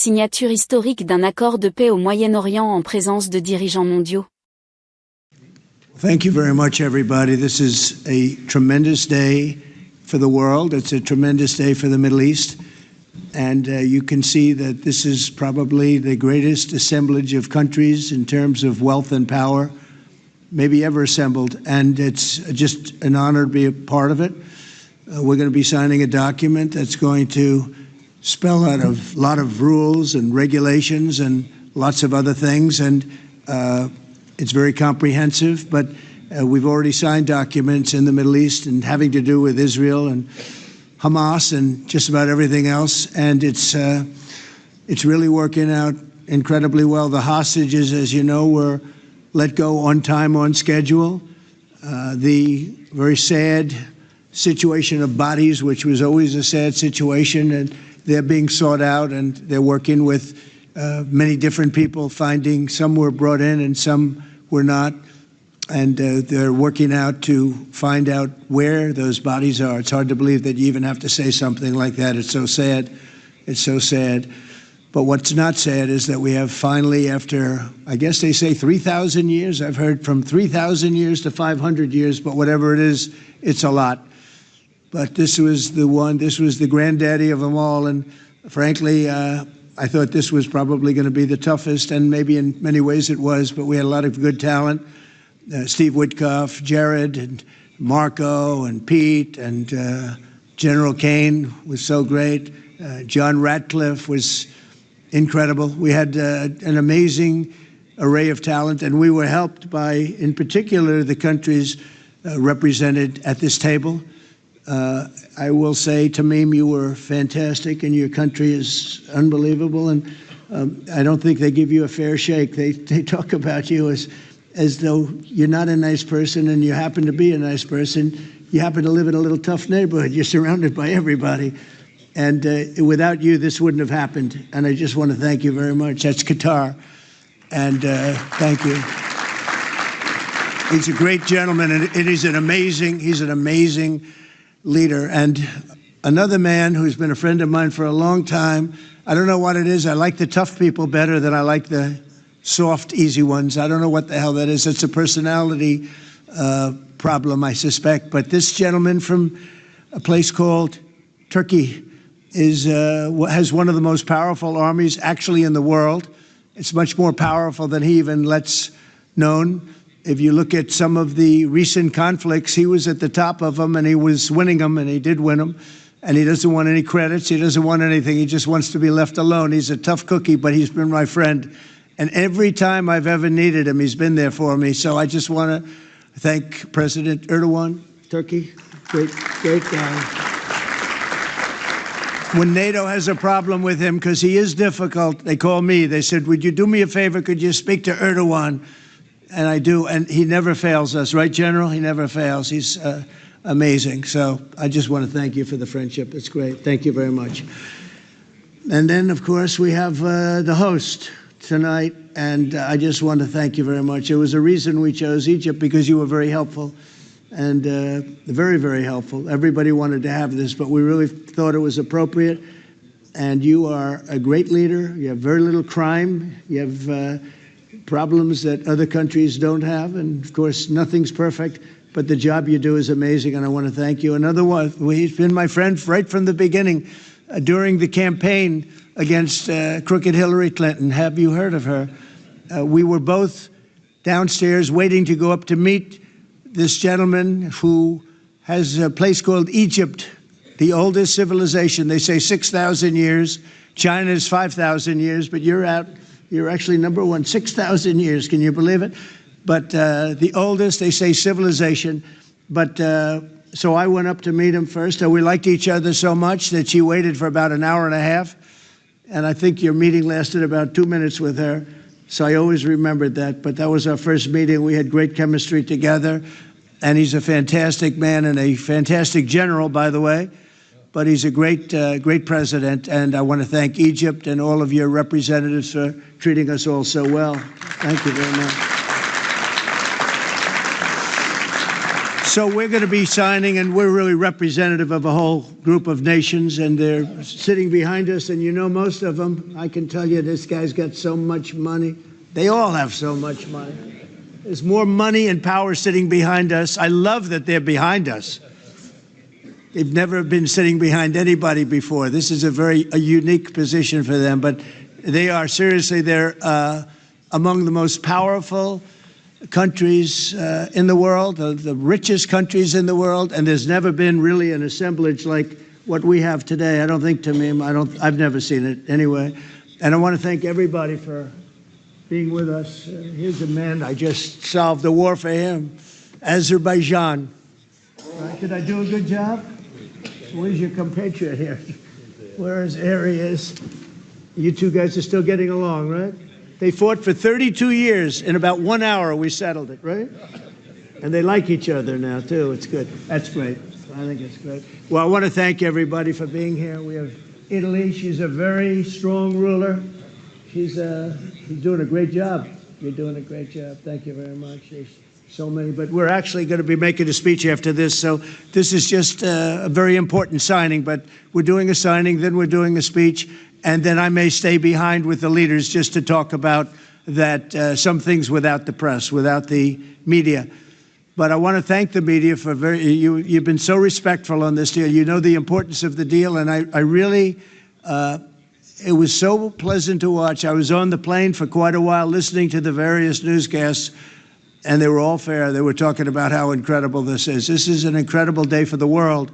signature historique d'un accord de paix au Moyen-Orient en présence de dirigeants mondiaux. Thank you very much, everybody. This is a tremendous day for the world. It's a tremendous day for the Middle East. And you can see that this is probably the greatest assemblage of countries in terms of wealth and power maybe ever assembled. And it's just an honor to be a part of it. We're going to be signing a document that's going to spell out a lot of rules and regulations and lots of other things. And it's very comprehensive, but we've already signed documents in the Middle East and having to do with Israel and Hamas and just about everything else. And it's really working out incredibly well. The hostages, as you know, were let go on time, on schedule. The very sad situation of bodies, which was always a sad situation, and they're being sought out, and they're working with many different people, finding some were brought in and some were not. And they're working out to find out where those bodies are. It's hard to believe that you even have to say something like that. It's so sad. It's so sad. But what's not sad is that we have finally, after, I guess they say 3,000 years, I've heard from 3,000 years to 500 years, but whatever it is, it's a lot. But this was the one, this was the granddaddy of them all. And frankly, I thought this was probably going to be the toughest, and maybe in many ways it was, but we had a lot of good talent. Steve Witkoff, Jared, and Marco, and Pete, and General Kane was so great. John Ratcliffe was incredible. We had an amazing array of talent, and we were helped by, in particular, the countries represented at this table. I will say, Tamim, you were fantastic, and your country is unbelievable, and I don't think they give you a fair shake. They talk about you as though you're not a nice person, and you happen to be a nice person. You happen to live in a little tough neighborhood. You're surrounded by everybody. And without you, this wouldn't have happened. And I just want to thank you very much. That's Qatar. And thank you. He's a great gentleman, and he's an amazing leader. And another man who's been a friend of mine for a long time. I don't know what it is. I like the tough people better than I like the soft, easy ones. I don't know what the hell that is. It's a personality problem, I suspect. But this gentleman from a place called Turkey has one of the most powerful armies actually in the world. It's much more powerful than he even lets known. If you look at some of the recent conflicts, he was at the top of them, and he was winning them, and he did win them. And he doesn't want any credits. He doesn't want anything. He just wants to be left alone. He's a tough cookie, but he's been my friend. And every time I've ever needed him, he's been there for me. So I just want to thank President Erdogan, Turkey. Great guy. When NATO has a problem with him, because he is difficult, they call me. They said, would you do me a favor? Could you speak to Erdogan? And I do. And he never fails us. Right, General? He never fails. He's amazing. So I just want to thank you for the friendship. It's great. Thank you very much. And then, of course, we have the host tonight, and I just want to thank you very much. There was a reason we chose Egypt, because you were very helpful, and very, very helpful. Everybody wanted to have this, but we really thought it was appropriate, and you are a great leader. You have very little crime. You have problems that other countries don't have, and of course, nothing's perfect, but the job you do is amazing, and I want to thank you. Another one, he's been my friend right from the beginning, during the campaign against crooked Hillary Clinton. Have you heard of her? We were both downstairs waiting to go up to meet this gentleman who has a place called Egypt, the oldest civilization. They say 6,000 years. China's 5,000 years, but you're actually number one, 6,000 years. Can you believe it? But the oldest, they say, civilization. But so I went up to meet him first. We liked each other so much that she waited for about an hour and a half. And I think your meeting lasted about 2 minutes with her. So I always remembered that. But that was our first meeting. We had great chemistry together. And he's a fantastic man and a fantastic general, by the way. But he's a great president. And I want to thank Egypt and all of your representatives for treating us all so well. Thank you very much. So we're going to be signing, and we're really representative of a whole group of nations, and they're sitting behind us, and you know most of them. I can tell you this guy's got so much money. They all have so much money. There's more money and power sitting behind us. I love that they're behind us. They've never been sitting behind anybody before. This is a unique position for them, but they are seriously, they're among the most powerful countries in the world, the richest countries in the world, and there's never been really an assemblage like what we have today. I don't think, Tamim, I've never seen it anyway. And I want to thank everybody for being with us. Here's a man, I just solved the war for him, Azerbaidjan. Right, did I do a good job? Where's your compatriot here? Where's Arias? You two guys are still getting along, right? They fought for 32 years. In about 1 hour, we settled it, right? And they like each other now, too. It's good. That's great. I think it's great. Well, I want to thank everybody for being here. We have Italy. She's a very strong ruler. She's doing a great job. You're doing a great job. Thank you very much. There's so many. But we're actually going to be making a speech after this. So this is just a very important signing. But we're doing a signing, then we're doing a speech. And then I may stay behind with the leaders just to talk about that some things without the press, without the media. But I want to thank the media for you've been so respectful on this deal. You know the importance of the deal, and I really, it was so pleasant to watch. I was on the plane for quite a while listening to the various newscasts, and they were all fair. They were talking about how incredible this is. This is an incredible day for the world,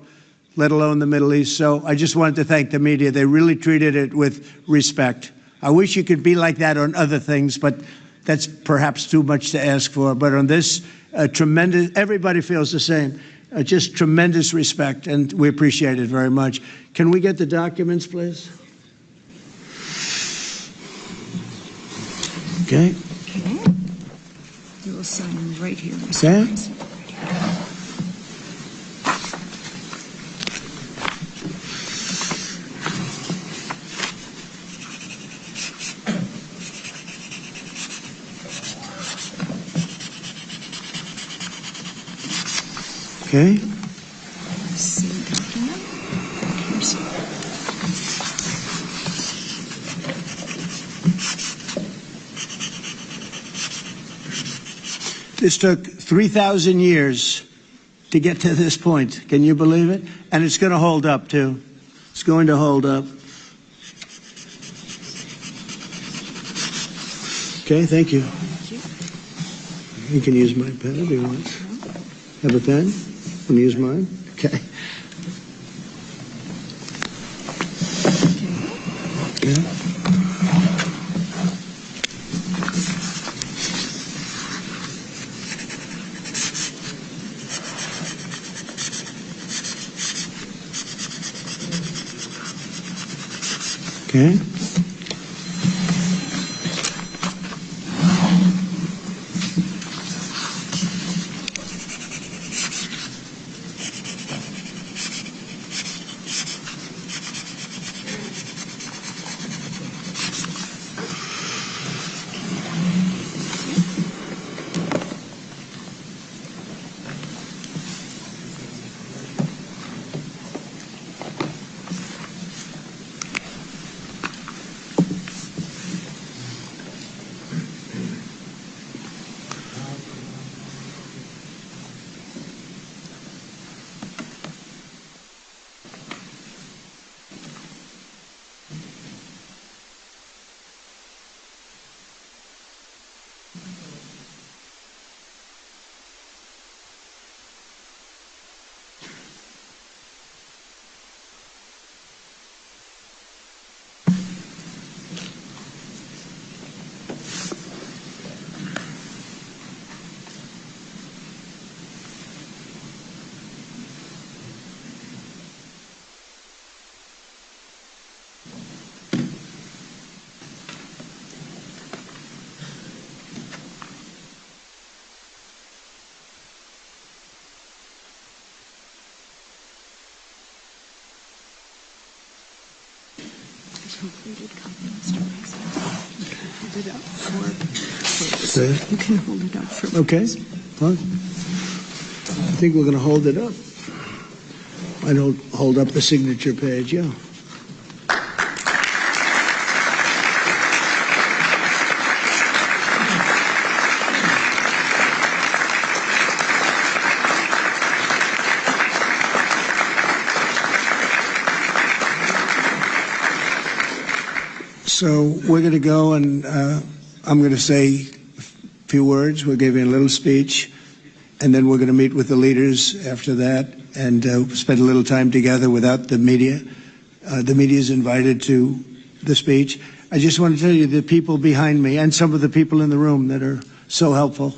let alone the Middle East. So I just wanted to thank the media. They really treated it with respect. I wish you could be like that on other things, but that's perhaps too much to ask for. But on this, tremendous, everybody feels the same. Just tremendous respect, and we appreciate it very much. Can we get the documents, please? Okay. Okay. You will sign right here, Mr. Okay. President. Okay. Same document. Here's This took 3,000 years to get to this point. Can you believe it? And it's going to hold up, too. It's going to hold up. Okay, thank you. You can use my pen if you want. Have a pen? Want to use mine? Okay. Okay. Okay. completed copy, Mr. President. You can hold it up for Say it. You can hold it up for Okay. Fine. think we're going to hold it up. I don't hold up the signature page, yeah. So we're going to go and I'm going to say a few words. We'll give you a little speech, and then we're going to meet with the leaders after that and spend a little time together without the media. The media is invited to the speech. I just want to tell you the people behind me and some of the people in the room that are so helpful,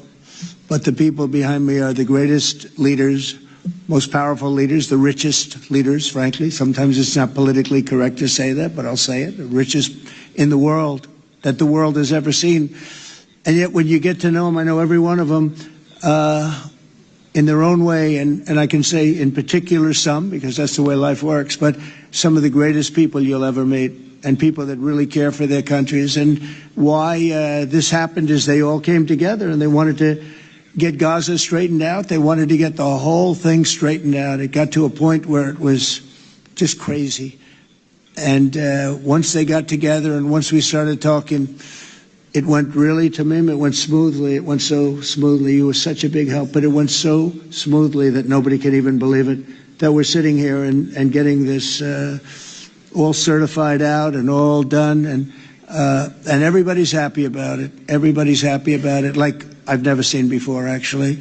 but the people behind me are the greatest leaders, most powerful leaders, the richest leaders, frankly. Sometimes it's not politically correct to say that, but I'll say it. The richest in the world that the world has ever seen. And yet when you get to know them, I know every one of them in their own way, and I can say in particular some, because that's the way life works, but some of the greatest people you'll ever meet, and people that really care for their countries. And why this happened is they all came together and they wanted to get Gaza straightened out. They wanted to get the whole thing straightened out. It got to a point where it was just crazy. And once they got together and once we started talking, it went really, Tamim, it went smoothly. It went so smoothly. You were such a big help, but it went so smoothly that nobody can even believe it, that we're sitting here and getting this all certified out and all done. And everybody's happy about it. Everybody's happy about it, like I've never seen before, actually.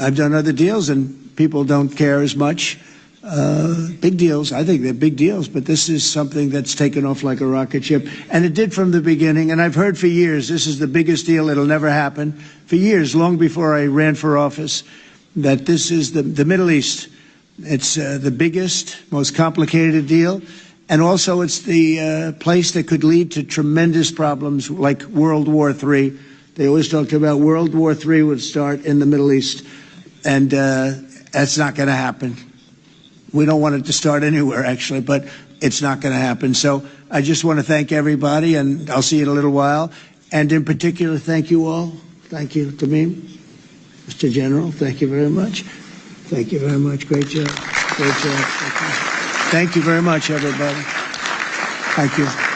I've done other deals and people don't care as much. Big deals, I think they're big deals, but this is something that's taken off like a rocket ship. And it did from the beginning, and I've heard for years, this is the biggest deal, it'll never happen. For years, long before I ran for office, that this is the Middle East. It's the biggest, most complicated deal, and also it's the place that could lead to tremendous problems like World War III. They always talked about World War III would start in the Middle East, and that's not going to happen. We don't want it to start anywhere, actually, but it's not going to happen. So I just want to thank everybody, and I'll see you in a little while. And in particular, thank you all. Thank you, Tamim. Mr. General, thank you very much. Thank you very much. Great job. Great job. Thank you very much, everybody. Thank you.